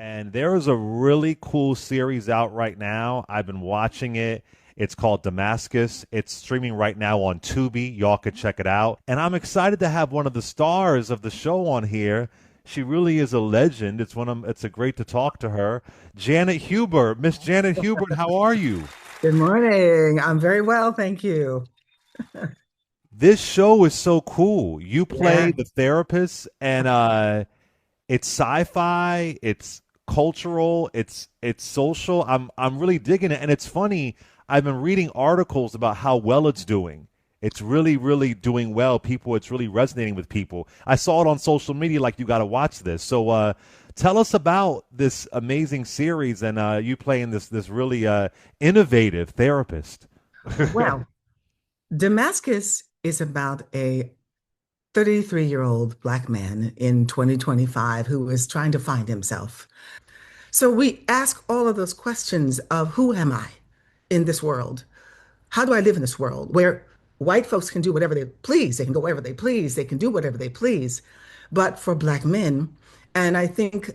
And there is a really cool series out right now. I've been watching it. It's called Damascus. It's streaming right now on Tubi. Y'all can check it out. And I'm excited to have one of the stars of the show on here. She really is a legend. It's a great to talk to her. Janet Hubert. Miss Janet Hubert, how are you? Good morning. I'm very well, thank you. This show is so cool. You play Yeah. the therapist, and it's sci-fi, it's cultural, it's social. I'm really digging it, and it's funny. I've been reading articles about how well it's doing. It's really, really doing well. It's really resonating with people. I saw it on social media, like you got to watch this. So, tell us about this amazing series and you playing this really innovative therapist. Well, Damascus is about a 33-year-old Black man in 2025 who is trying to find himself. So we ask all of those questions of who am I in this world? How do I live in this world where white folks can do whatever they please? They can go wherever they please. They can do whatever they please. But for Black men, and I think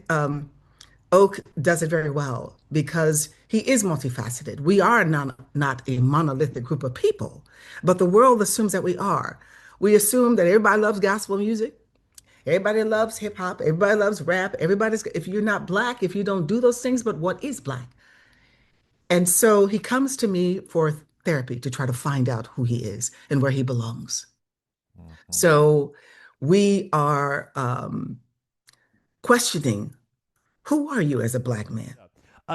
Oak does it very well because he is multifaceted. We are not a monolithic group of people, but the world assumes that we are. We assume that everybody loves gospel music, everybody loves hip hop, everybody loves rap, if you're not Black, if you don't do those things, but what is Black? And so he comes to me for therapy to try to find out who he is and where he belongs. Mhm. So we are questioning, who are you as a Black man?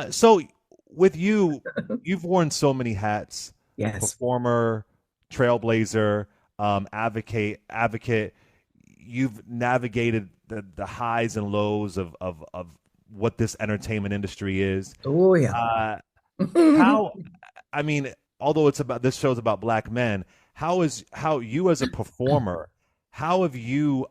So with you, you've worn so many hats: Yes. performer, trailblazer, advocate. You've navigated the highs and lows of what this entertainment industry is. Oh, yeah. Uh, how, I mean, although this show's about black men, how you as a performer, how have you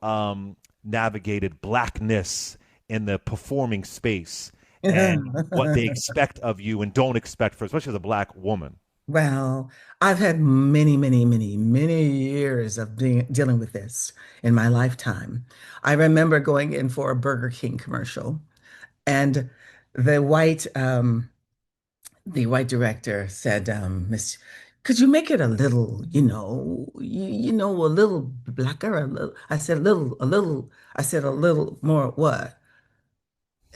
navigated blackness in the performing space and what they expect of you and don't expect for, especially as a black woman? Well, I've had many, many, many, many years of dealing with this in my lifetime. I remember going in for a Burger King commercial, and the white the white director said, Miss, could you make it a little, a little blacker, a little, I said a little, I said a little more what?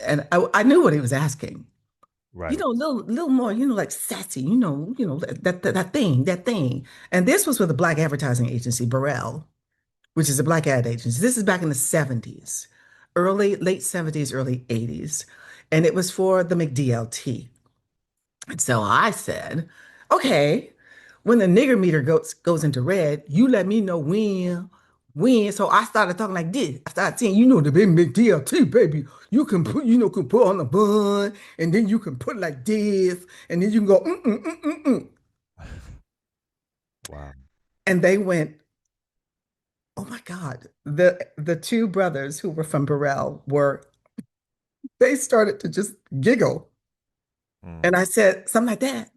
And I knew what he was asking. Right. A little more, like sassy, that thing. And this was with a Black advertising agency, Burrell, which is a Black ad agency. This is back in the 70s, late 70s, early 80s. And it was for the McDLT. And so I said, okay, when the nigger meter goes into red, you let me know when. So I started talking like this. I started saying, the big DLT, baby. You can put, can put on the bun, and then you can put like this, and then you can go, mm. Wow. And they went, oh my God. The two brothers who were from Burrell they started to just giggle. Mm, And I said, something like that.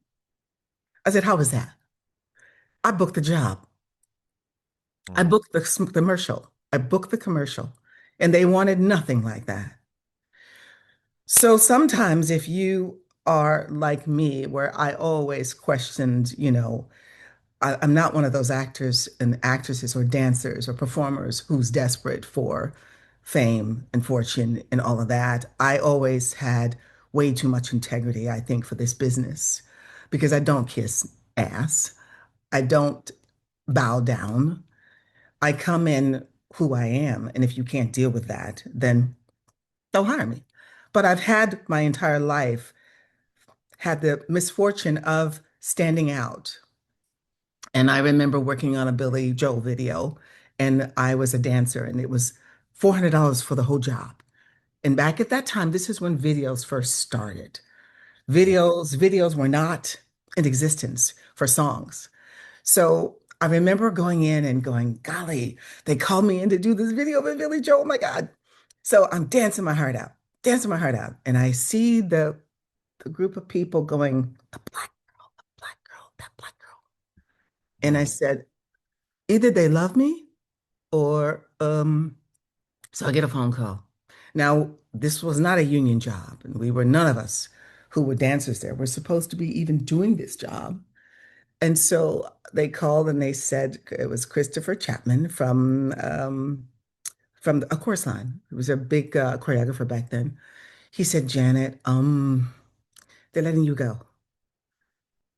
I said, how was that? I booked the job. I mm. booked the commercial. I booked the commercial, and they wanted nothing like that. So sometimes, if you are like me, where I always questioned, I'm not one of those actors and actresses or dancers or performers who's desperate for fame and fortune and all of that. I always had way too much integrity, I think, for this business because I don't kiss ass. I don't bow down. I come in who I am. And if you can't deal with that, then don't hire me. But I've had my entire life had the misfortune of standing out. And I remember working on a Billy Joel video, and I was a dancer, and it was $400 for the whole job. And back at that time, this is when videos first started. Videos were not in existence for songs. So I remember going in and going, golly, they called me in to do this video with Billy Joel. Oh my God. So I'm dancing my heart out, dancing my heart out. And I see the group of people going, the black girl, that black girl. And I Mm. said, either they love me or so I get a phone call. Now, this was not a union job, and we were none of us who were dancers there were supposed to be even doing this job. And so they called and they said it was Christopher Chapman from a chorus line. He was a big choreographer back then. He said, Janet, they're letting you go.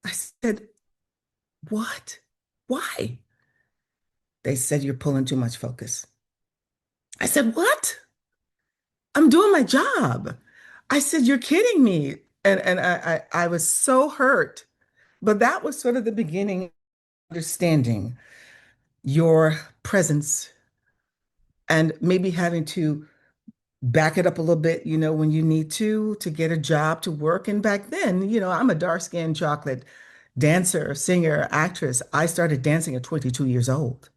I said, what? Why? They said you're pulling too much focus. I said, what? I'm doing my job. I said, you're kidding me. And I was so hurt. But that was sort of the beginning of understanding your presence and maybe having to back it up a little bit, when you need to get a job to work. And back then, I'm a dark-skinned chocolate dancer, singer, actress. I started dancing at 22 years old.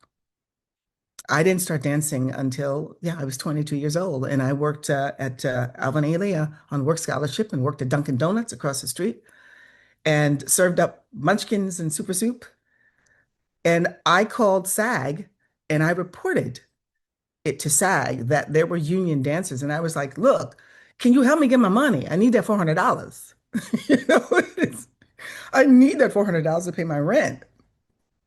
I didn't start dancing until, yeah, I was 22 years old. And I worked at Alvin Ailey on work scholarship and worked at Dunkin' Donuts across the street and served up munchkins and super soup. And I called SAG and I reported it to SAG that there were union dancers. And I was like, look, can you help me get my money? I need that $400. You know, I need that $400 to pay my rent.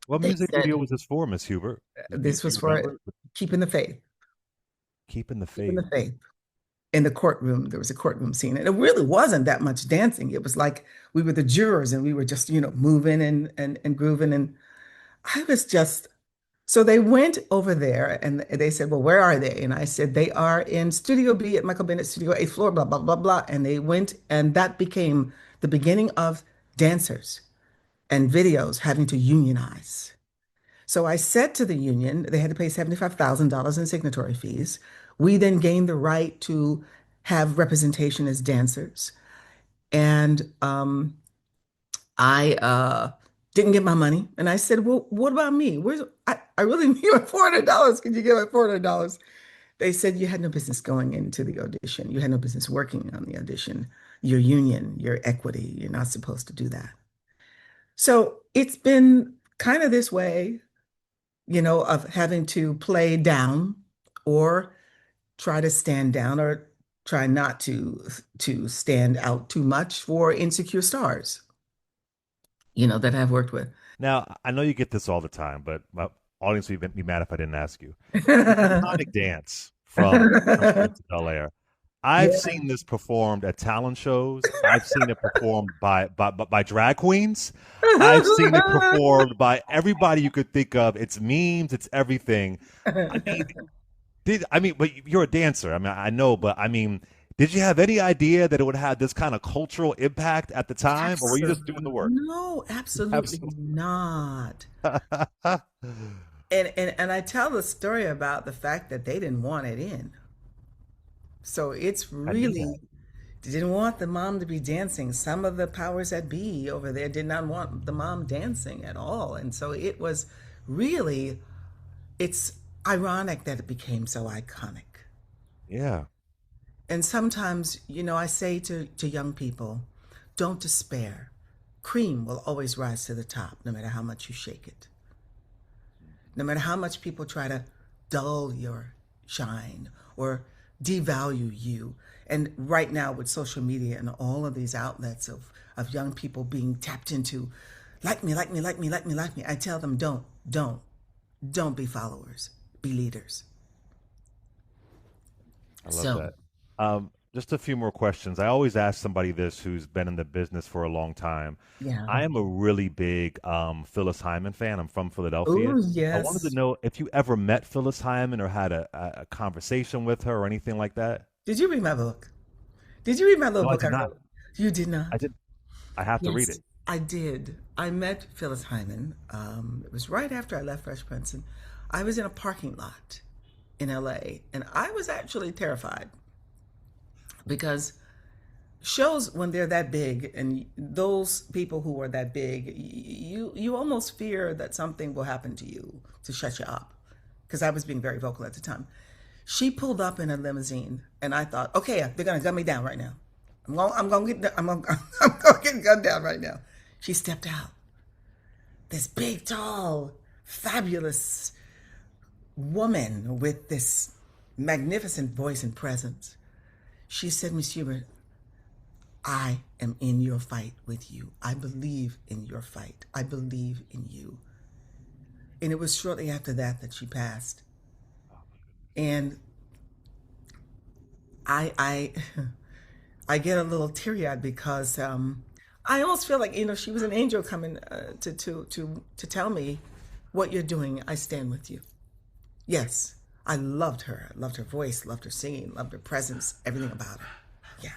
What They music video said was this for, Miss Hubert? this Do was you for remember? keeping the faith, Keeping the keeping faith. the faith. In the courtroom, there was a courtroom scene, and it really wasn't that much dancing. It was like we were the jurors and we were just, moving and grooving. And I was just, so they went over there and they said, well, where are they? And I said, they are in Studio B at Michael Bennett Studio, 8th floor, blah, blah, blah, blah. And they went, and that became the beginning of dancers and videos having to unionize. So I said to the union, they had to pay $75,000 in signatory fees. We then gained the right to have representation as dancers. And I didn't get my money. And I said, well, what about me? I really need my $400. Could you get my $400? They said you had no business going into the audition. You had no business working on the audition. Your union, your equity, you're not supposed to do that. So it's been kind of this way, of having to play down or try to stand down or try not to stand out too much for insecure stars, that I've worked with. Now, I know you get this all the time, but my audience would be mad if I didn't ask you. The iconic dance from Fresh Prince of Bel-Air. I've Yeah. seen this performed at talent shows. I've seen it performed by drag queens. I've seen it performed by everybody you could think of. It's memes, it's everything. I mean, but you're a dancer. I mean, I know, but I mean, did you have any idea that it would have this kind of cultural impact at the time, or were you just doing the Absolutely. work? No, absolutely Absolutely. not. And I tell the story about the fact that they didn't want it in. So it's I knew that. really, they didn't want the mom to be dancing. Some of the powers that be over there did not want the mom dancing at all. And so it was really, it's ironic that it became so iconic. Yeah, And sometimes, I say to young people, don't despair. Cream will always rise to the top, no matter how much you shake it. No matter how much people try to dull your shine or devalue you. And right now with social media and all of these outlets of young people being tapped into, like me, like me, like me, like me, like me, I tell them, don't be followers, be leaders. I love So, that. Just a few more questions. I always ask somebody this who's been in the business for a long time. yeah. I am a really big Phyllis Hyman fan. I'm from Oh, Philadelphia. I wanted to yes. know if you ever met Phyllis Hyman or had a conversation with her or anything like that. Did you read my book? Did you read my little No, I book I did not. wrote? You did I not. did. I have to read Yes, it. I did. I met Phyllis Hyman. It was right after I left Fresh Prince, and I was in a parking lot in LA, and I was actually terrified because shows when they're that big, and those people who are that big, you almost fear that something will happen to you to shut you up. Because I was being very vocal at the time. She pulled up in a limousine, and I thought, okay, they're gonna gun me down right now. I'm gonna get gunned down right now. She stepped out. This big, tall, fabulous woman with this magnificent voice and presence. She said, Miss Hubert, I am in your fight with you. I believe in your fight. I believe in you. And it was shortly after that that she passed. And I I get a little teary-eyed because I almost feel like, she was an angel coming to tell me what you're doing. I stand with you. Yes, I loved her. I loved her voice, loved her singing, loved her presence, everything about her. Yeah.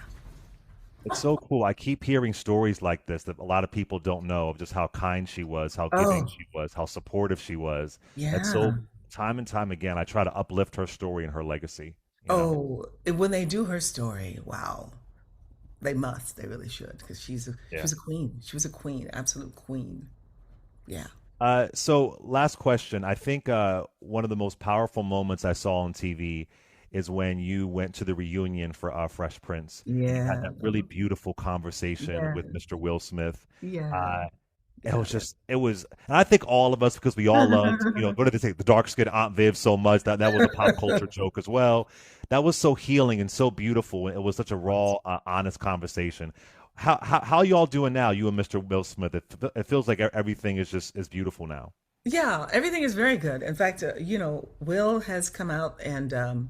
It's so cool. I keep hearing stories like this that a lot of people don't know of just how kind she was, how giving Oh, she was, how supportive she was. And yeah. so time and time again, I try to uplift her story and her legacy, you know? Oh, and when they do her story, wow, they must. They really should because she Yeah. was a queen. She was a queen, absolute queen. Yeah. So last question. I think one of the most powerful moments I saw on TV is when you went to the reunion for Fresh Prince and you had Yeah. that really beautiful conversation Yeah. with Mr. Will Smith. Yeah. Uh, it Yeah. was just, it was, and I think all of us, because we all loved, what did they say, the dark skinned Aunt Viv so much that that was a pop culture joke as well. That was so healing and so beautiful. It was such a raw, honest conversation. How y'all doing now, you and Mr. Will Smith? It feels like everything is just is beautiful now. Yeah, everything is very good. In fact, Will has come out and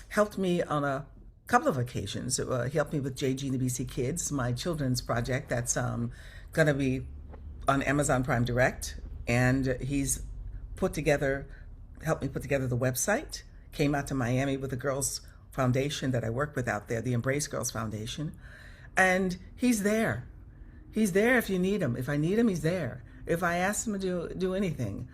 helped me on a couple of occasions. He helped me with JG and the BC Kids, my children's project that's going to be on Amazon Prime Direct. And he's put together, helped me put together the website, came out to Miami with the Girls Foundation that I work with out there, the Embrace Girls Foundation. And he's there. He's there if you need him. If I need him, he's there. If I ask him to do anything,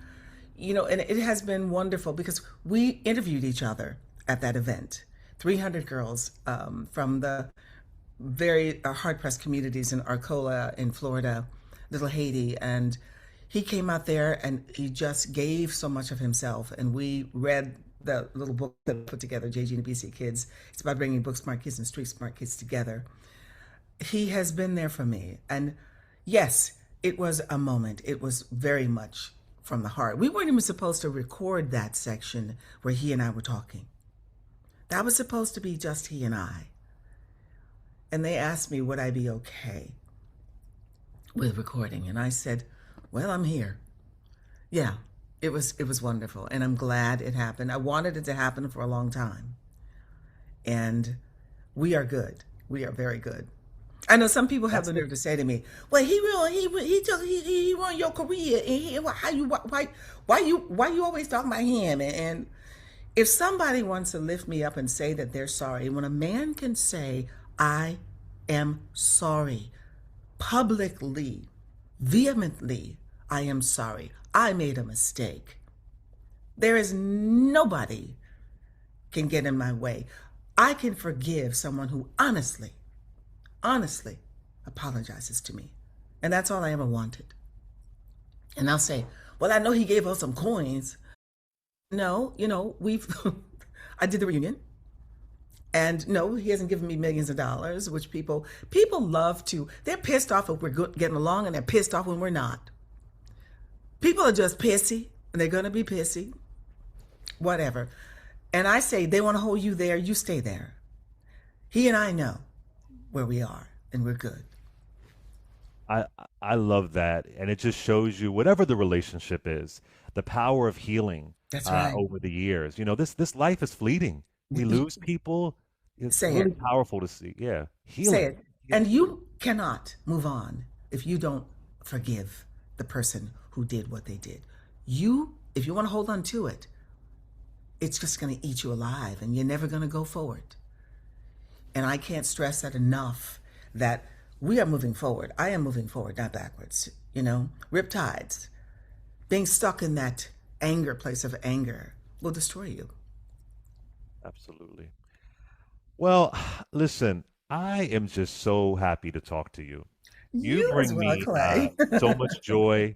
and it has been wonderful because we interviewed each other at that event. 300 girls from the very hard pressed communities in Arcola in Florida, Little Haiti, and he came out there and he just gave so much of himself. And we read the little book that I put together, JG and the BC Kids. It's about bringing book smart kids and street smart kids together. He has been there for me. And yes, it was a moment. It was very much from the heart. We weren't even supposed to record that section where he and I were talking. That was supposed to be just he and I. And they asked me, would I be okay with recording? And I said, well, I'm here. Yeah, it was wonderful. And I'm glad it happened. I wanted it to happen for a long time. And we are good. We are very good. I know some people have That's the the nerve to say to me, "Well, he ruined your career, and why you always talking about him?" And if somebody wants to lift me up and say that they're sorry, when a man can say, "I am sorry," publicly, vehemently, "I am sorry. I made a mistake." There is nobody can get in my way. I can forgive someone who honestly apologizes to me. And that's all I ever wanted. And I'll say, well, I know he gave us some coins. No, we've, I did the reunion. And no, he hasn't given me millions of dollars, which people love to, they're pissed off if we're getting along and they're pissed off when we're not. People are just pissy and they're going to be pissy, whatever. And I say, they want to hold you there, you stay there. He and I know where we are, and we're good. I I love that, and it just shows you whatever the relationship is, the power of healing That's right. over the years. This life is fleeting. We lose people. It's Say really it. powerful to see. Yeah, Say healing. it. And you cannot move on if you don't forgive the person who did what they did. If you want to hold on to it, it's just going to eat you alive and you're never going to go forward. And I can't stress that enough that we are moving forward. I am moving forward, not backwards. Riptides, being stuck in that place of anger will destroy you. Absolutely. Well, listen, I am just so happy to talk to you. You You as bring well, me Clay. so much joy.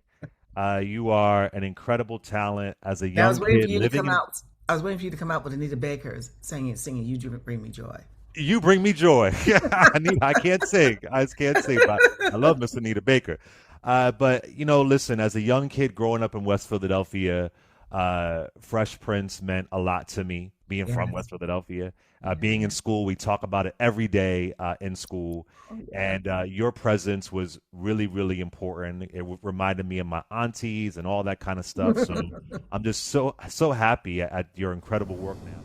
You are an incredible talent as a Now, I was young waiting for kid you to living come in. out. I was waiting for you to come out with Anita Baker's singing "You Bring Me Joy." You bring me joy. I can't sing. I just can't sing, but I love Miss Anita Baker. But listen, as a young kid growing up in West Philadelphia, Fresh Prince meant a lot to me, being from Yes. West Philadelphia. Being in Yes. school, we talk about it every day in school. Oh, yeah. And your presence was really, really important. It reminded me of my aunties and all that kind of stuff. So I'm just so happy at your incredible work now.